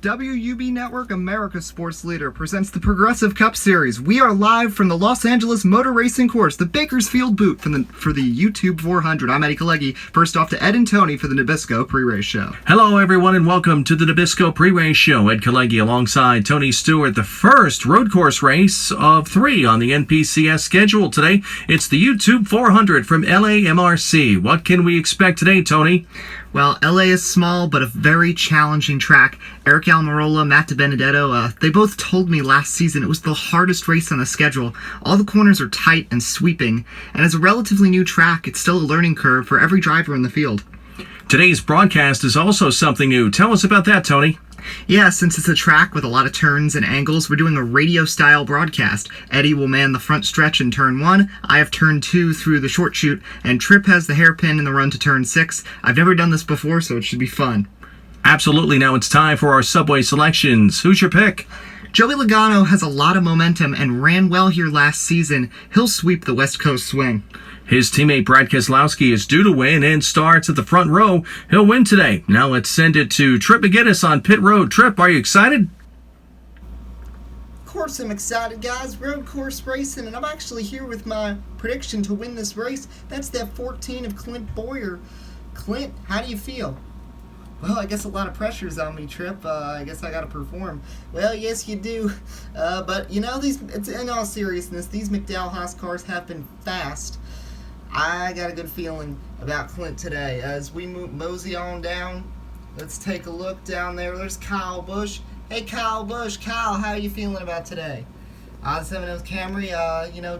WUB Network, America's sports leader, presents the Progressive Cup Series. We are live from the Los Angeles Motor Racing Course, the Bakersfield Boot for the YouTube 400. I'm Eddie Kalecki. First off to Ed and Tony for the Nabisco Pre-Race Show. Hello, everyone, and welcome to the Nabisco Pre-Race Show. Ed Kalecki alongside Tony Stewart, the first road course race of 3 on the NPCS schedule today. It's the YouTube 400 from LAMRC. What can we expect today, Tony? Well, LA is small, but a very challenging track. Eric Almirola, Matt DiBenedetto, they both told me last season it was the hardest race on the schedule. All the corners are tight and sweeping, and as a relatively new track, it's still a learning curve for every driver in the field. Today's broadcast is also something new. Tell us about that, Tony. Yeah, since it's a track with a lot of turns and angles, we're doing a radio-style broadcast. Eddie will man the front stretch in turn 1, I have turn 2 through the short chute, and Tripp has the hairpin in the run to turn 6. I've never done this before, so it should be fun. Absolutely. Now it's time for our subway selections. Who's your pick? Joey Logano has a lot of momentum and ran well here last season. He'll sweep the West Coast swing. His teammate Brad Keselowski is due to win and starts at the front row. He'll win today. Now let's send it to Tripp McGinnis on pit road. Tripp, are you excited? Of course I'm excited, guys. Road course racing, and I'm actually here with my prediction to win this race. That's that 14 of Clint Bowyer. Clint, how do you feel? Well, I guess a lot of pressure's on me, Tripp. I guess I gotta perform. Well, yes, you do. But, you know, in all seriousness, these McDowell Haas cars have been fast. I got a good feeling about Clint today. As we mosey on down, let's take a look down there. There's Kyle Busch. Hey, Kyle Busch. Kyle, how are you feeling about today? The 7 Camry,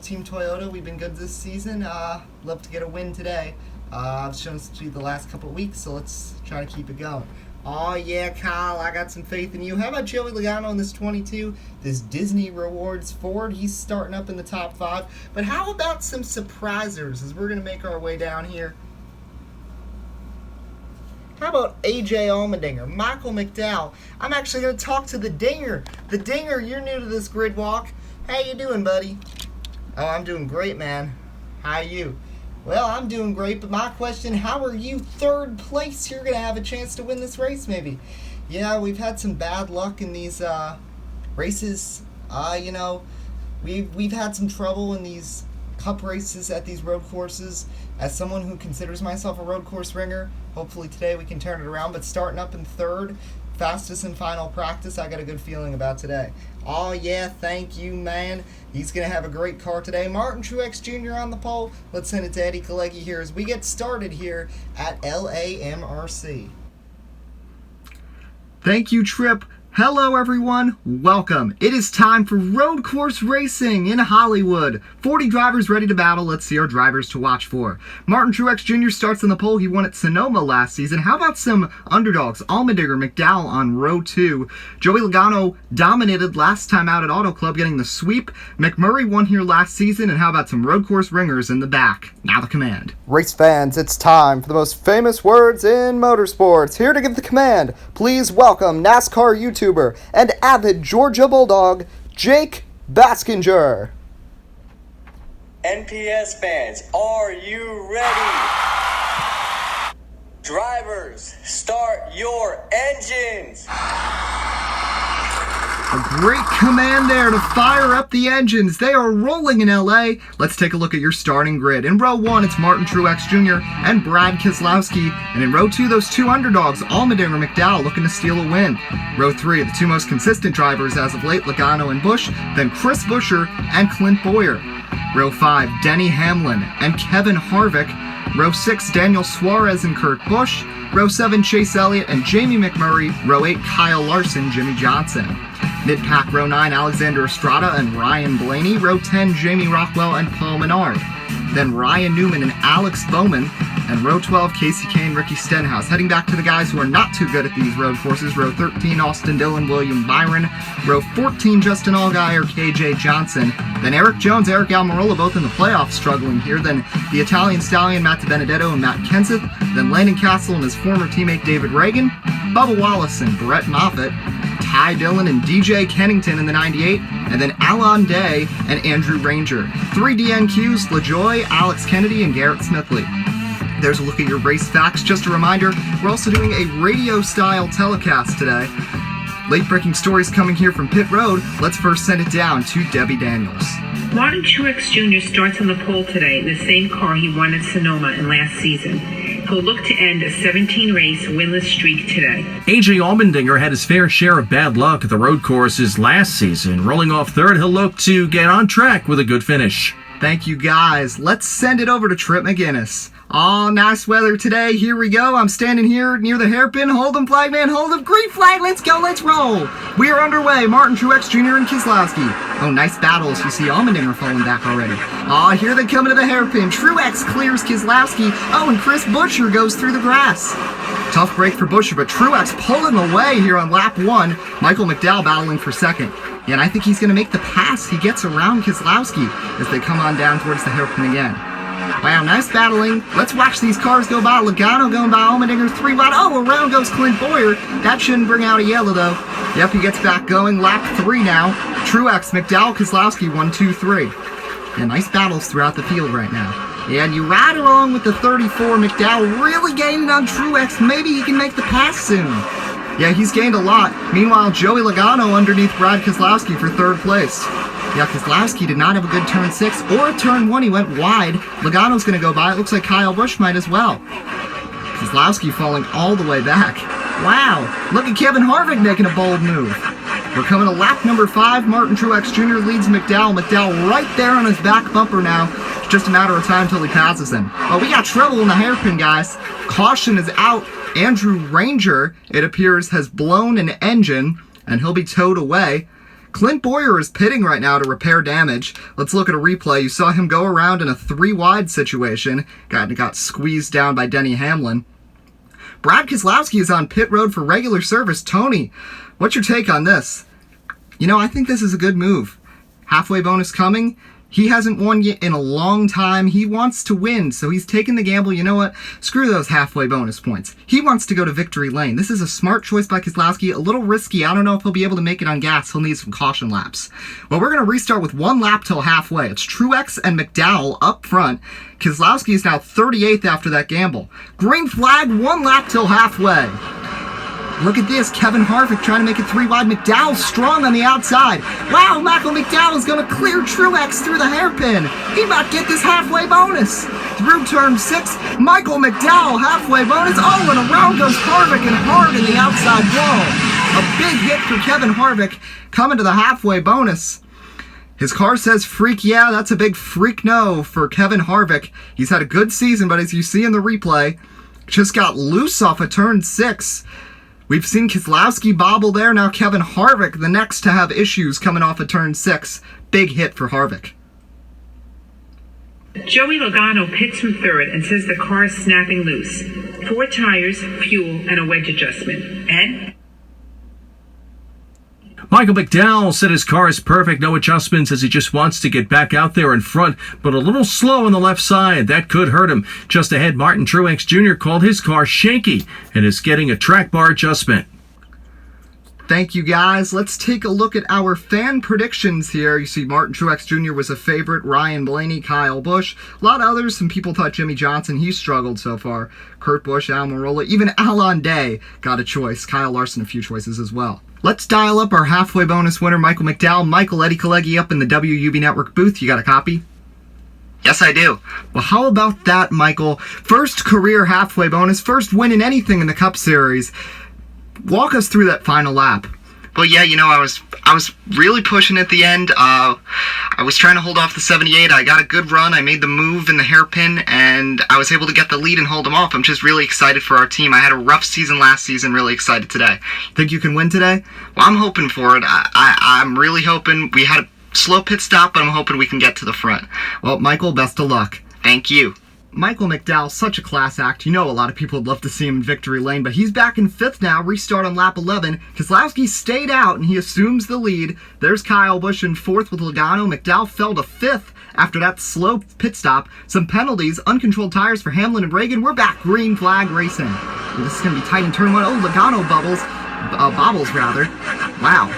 Team Toyota, we've been good this season. Love to get a win today. I've shown us to be the last couple of weeks, so let's try to keep it going. Oh, yeah, Kyle, I got some faith in you. How about Joey Logano in this 22? This Disney Rewards Ford, he's starting up in the top 5. But how about some surprisers as we're going to make our way down here? How about AJ Allmendinger, Michael McDowell? I'm actually going to talk to the Dinger. The Dinger, you're new to this grid walk. How you doing, buddy? Oh, I'm doing great, man. How are you? Well, I'm doing great, but my question, how are you? 3rd place, you're going to have a chance to win this race, maybe. Yeah, we've had some bad luck in these races. We've had some trouble in these cup races at these road courses. As someone who considers myself a road course ringer, hopefully today we can turn it around, but starting up in 3rd, fastest in final practice, I got a good feeling about today. Oh, yeah, thank you, man. He's going to have a great car today. Martin Truex Jr. on the pole. Let's send it to Eddie Kalecki here as we get started here at LAMRC. Thank you, Tripp. Hello, everyone. Welcome. It is time for road course racing in Hollywood. 40 drivers ready to battle. Let's see our drivers to watch for. Martin Truex Jr. starts on the pole. He won at Sonoma last season. How about some underdogs? Allmendinger, McDowell on row 2. Joey Logano dominated last time out at Auto Club, getting the sweep. McMurray won here last season. And how about some road course ringers in the back? Now the command. Race fans, it's time for the most famous words in motorsports. Here to give the command, please welcome NASCAR YouTuber and avid Georgia Bulldog, Jake Baskinger. NPS fans, are you ready? Drivers, start your engines. A great command there to fire up the engines. They are rolling in LA. Let's take a look at your starting grid. In row 1, it's Martin Truex Jr. and Brad Keselowski. And in row 2, those 2 underdogs, Allmendinger, McDowell, looking to steal a win. Row 3, the 2 most consistent drivers as of late, Logano and Busch, then Chris Buescher and Clint Bowyer. Row 5, Denny Hamlin and Kevin Harvick. Row 6, Daniel Suarez and Kurt Busch. Row 7, Chase Elliott and Jamie McMurray. Row 8, Kyle Larson, Jimmy Johnson. Mid-pack, row 9, Alexander Estrada and Ryan Blaney. Row 10, Jamie Rockwell and Paul Menard. Then Ryan Newman and Alex Bowman. And row 12, Casey Kane, Ricky Stenhouse. Heading back to the guys who are not too good at these road courses. Row 13, Austin Dillon, William Byron. Row 14, Justin Allgaier, KJ Johnson. Then Eric Jones, Eric Almirola, both in the playoffs struggling here. Then the Italian Stallion, Matt DiBenedetto and Matt Kenseth. Then Landon Castle and his former teammate David Reagan. Bubba Wallace and Brett Moffitt. Ty Dillon and DJ Kennington in the 98, and then Alon Day and Andrew Ranger. 3 DNQs, LaJoy, Alex Kennedy, and Garrett Smithley. There's a look at your race facts. Just a reminder, we're also doing a radio-style telecast today. Late breaking stories coming here from pit road. Let's first send it down to Debbie Daniels. Martin Truex Jr. starts on the pole today in the same car he won at Sonoma in last season. He'll look to end a 17-race winless streak today. AJ Allmendinger had his fair share of bad luck at the road courses last season. Rolling off third, he'll look to get on track with a good finish. Thank you, guys. Let's send it over to Trip McGinnis. Aw, nice weather today. Here we go. I'm standing here near the hairpin. Hold 'em, flagman. Hold 'em. Green flag. Let's go. Let's roll. We are underway. Martin Truex Jr. and Keselowski. Oh, nice battles. You see Allmendinger falling back already. Aw, here they come into the hairpin. Truex clears Keselowski. Oh, and Chris Buescher goes through the grass. Tough break for Buescher, but Truex pulling away here on lap 1. Michael McDowell battling for second. Yeah, and I think he's going to make the pass. He gets around Keselowski as they come on down towards the hairpin again. Wow, nice battling. Let's watch these cars go by. Logano going by Allmendinger 3 wide. Oh, around goes Clint Bowyer. That shouldn't bring out a yellow, though. Yep, he gets back going. Lap 3 now. Truex, McDowell, Keselowski, 1, 2, 3. Yeah, nice battles throughout the field right now. Yeah, and you ride along with the 34. McDowell really gaining on Truex. Maybe he can make the pass soon. Yeah, he's gained a lot. Meanwhile, Joey Logano underneath Brad Keselowski for 3rd place. Yeah, Keselowski did not have a good turn 6 or turn 1. He went wide. Logano's going to go by. It looks like Kyle Busch might as well. Keselowski falling all the way back. Wow, look at Kevin Harvick making a bold move. We're coming to lap number 5. Martin Truex Jr. leads McDowell. McDowell right there on his back bumper now. It's just a matter of time till he passes him. Oh, we got trouble in the hairpin, guys. Caution is out. Andrew Ranger, it appears, has blown an engine, and he'll be towed away. Clint Bowyer is pitting right now to repair damage. Let's look at a replay. You saw him go around in a 3-wide situation. Got squeezed down by Denny Hamlin. Brad Keselowski is on pit road for regular service. Tony, what's your take on this? You know, I think this is a good move. Halfway bonus coming. He hasn't won yet in a long time. He wants to win, so he's taking the gamble. You know what? Screw those halfway bonus points. He wants to go to victory lane. This is a smart choice by Keselowski. A little risky. I don't know if he'll be able to make it on gas. He'll need some caution laps. Well, we're going to restart with 1 lap till halfway. It's Truex and McDowell up front. Keselowski is now 38th after that gamble. Green flag, 1 lap till halfway. Look at this, Kevin Harvick trying to make it 3 wide. McDowell strong on the outside. Wow, Michael McDowell is going to clear Truex through the hairpin. He might get this halfway bonus. Through turn 6, Michael McDowell halfway bonus. Oh, and around goes Harvick and hard in the outside wall. A big hit for Kevin Harvick coming to the halfway bonus. His car says freak. Yeah, that's a big freak no for Kevin Harvick. He's had a good season, but as you see in the replay, just got loose off of turn 6. We've seen Keselowski bobble there. Now Kevin Harvick, the next to have issues coming off of turn 6. Big hit for Harvick. Joey Logano pits from 3rd and says the car is snapping loose. 4 tires, fuel, and a wedge adjustment. Ed? Michael McDowell said his car is perfect, no adjustments, as he just wants to get back out there in front, but a little slow on the left side. That could hurt him. Just ahead, Martin Truex Jr. called his car shaky and is getting a track bar adjustment. Thank you, guys. Let's take a look at our fan predictions here. You see Martin Truex Jr. was a favorite, Ryan Blaney, Kyle Busch, a lot of others. Some people thought Jimmy Johnson, he's struggled so far. Kurt Busch, Al Mirola, even Alon Day got a choice. Kyle Larson, a few choices as well. Let's dial up our halfway bonus winner, Michael McDowell. Michael, Eddie Kalegi up in the WUB Network booth. You got a copy? Yes, I do. Well, how about that, Michael? First career halfway bonus, first win in anything in the Cup Series. Walk us through that final lap. Well, yeah, you know, I was really pushing at the end. I was trying to hold off the 78. I got a good run. I made the move in the hairpin, and I was able to get the lead and hold him off. I'm just really excited for our team. I had a rough season last season. Really excited today. Think you can win today? Well, I'm hoping for it. I'm really hoping. We had a slow pit stop, but I'm hoping we can get to the front. Well, Michael, best of luck. Thank you. Michael McDowell, such a class act. You know a lot of people would love to see him in victory lane, but he's back in 5th now, restart on lap 11. Keselowski stayed out, and he assumes the lead. There's Kyle Busch in 4th with Logano. McDowell fell to 5th after that slow pit stop. Some penalties, uncontrolled tires for Hamlin and Reagan. We're back, green flag racing. This is going to be tight in turn 1. Oh, Logano bobbles rather. Wow.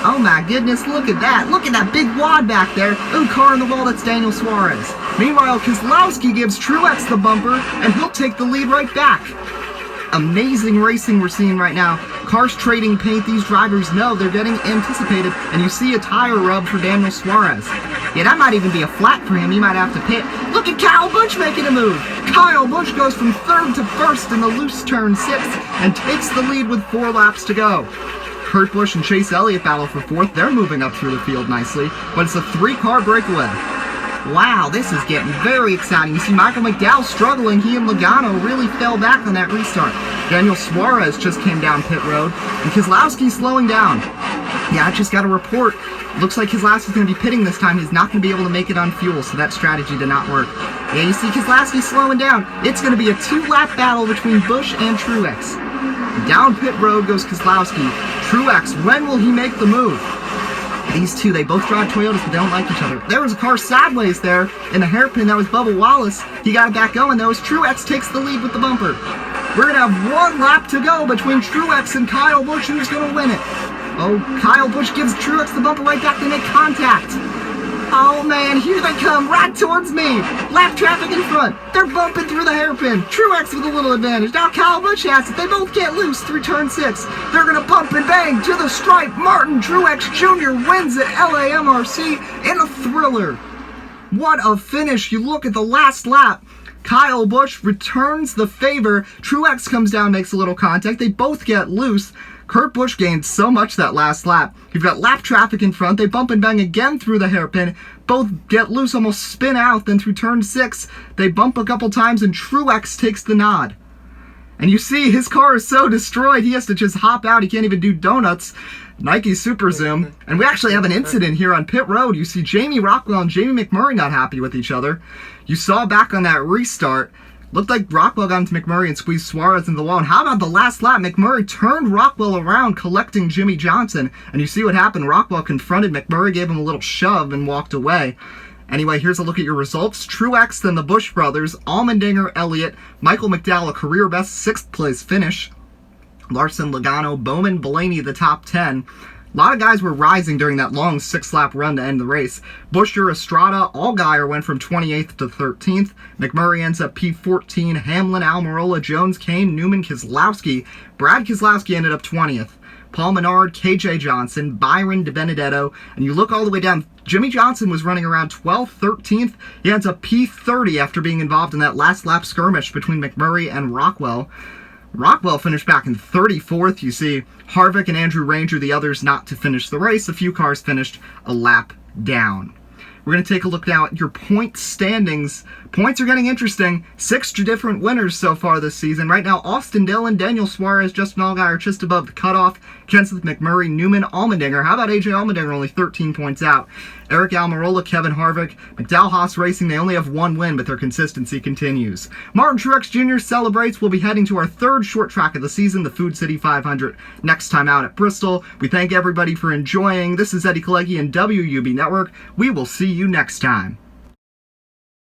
Oh my goodness, look at that. Look at that big wad back there. Ooh, car in the wall, that's Daniel Suarez. Meanwhile, Keselowski gives Truex the bumper, and he'll take the lead right back. Amazing racing we're seeing right now. cars trading paint, these drivers know they're getting anticipated, and you see a tire rub for Daniel Suarez. Yeah, that might even be a flat for him. He might have to pit. Look at Kyle Busch making a move. Kyle Busch goes from 3rd to 1st in the loose turn 6 and takes the lead with 4 laps to go. Kurt Busch and Chase Elliott battle for 4th. They're moving up through the field nicely, but it's a 3-car breakaway. Wow, this is getting very exciting. You see Michael McDowell struggling. He and Logano really fell back on that restart. Daniel Suarez just came down pit road, and Keselowski's slowing down. Yeah, I just got a report. Looks like Keselowski's going to be pitting this time. He's not going to be able to make it on fuel, so that strategy did not work. Yeah, you see Keselowski slowing down. It's going to be a 2-lap battle between Busch and Truex. Down pit road goes Keselowski. Truex, when will he make the move? These two, they both drive Toyotas, but they don't like each other. There was a car sideways there in the hairpin. That was Bubba Wallace. He got it back going, though, as Truex takes the lead with the bumper. We're going to have 1 lap to go between Truex and Kyle Busch. Who's going to win it? Oh, Kyle Busch gives Truex the bumper right back. They make contact. Oh, man, here they come, right towards me. Lap traffic in front. They're bumping through the hairpin. Truex with a little advantage. Now Kyle Busch has it. They both get loose through turn 6. They're going to bump and bang to the stripe. Martin Truex Jr. wins at LAMRC in a thriller. What a finish. You look at the last lap. Kyle Busch returns the favor. Truex comes down, makes a little contact. They both get loose. Kurt Busch gained so much that last lap. You've got lap traffic in front. They bump and bang again through the hairpin. Both get loose, almost spin out. Then through turn 6, they bump a couple times, and Truex takes the nod. And you see, his car is so destroyed, he has to just hop out. He can't even do donuts. Nike Super Zoom. And we actually have an incident here on pit road. You see Jamie Rockwell and Jamie McMurray not happy with each other. You saw back on that restart, looked like Rockwell got into McMurray and squeezed Suarez into the wall. And how about the last lap? McMurray turned Rockwell around, collecting Jimmy Johnson. And you see what happened. Rockwell confronted McMurray, gave him a little shove, and walked away. Anyway, here's a look at your results. Truex, then the Busch brothers, Allmendinger, Elliott, Michael McDowell, a career best 6th place finish. Larson, Logano, Bowman, Blaney, the top 10. A lot of guys were rising during that long 6-lap run to end the race. Buescher, Estrada, Allgaier went from 28th to 13th. McMurray ends up P14. Hamlin, Almirola, Jones, Kane, Newman, Keselowski. Brad Keselowski ended up 20th. Paul Menard, KJ Johnson, Byron DiBenedetto, and you look all the way down. Jimmy Johnson was running around 12th, 13th. He ends up P30 after being involved in that last lap skirmish between McMurray and Rockwell. Rockwell finished back in 34th. You see Harvick and Andrew Ranger, the others not to finish the race. A few cars finished a lap down. We're going to take a look now at your point standings. Points are getting interesting. 6 different winners so far this season. Right now, Austin Dillon, Daniel Suarez, Justin Allgaier just above the cutoff. Kenseth McMurray, Newman, Allmendinger. How about AJ Allmendinger, only 13 points out? Eric Almirola, Kevin Harvick, McDowell Haas Racing, they only have 1 win, but their consistency continues. Martin Truex Jr. celebrates. We'll be heading to our 3rd short track of the season, the Food City 500, next time out at Bristol. We thank everybody for enjoying. This is Eddie Kalegi and WUB Network. We will see you next time.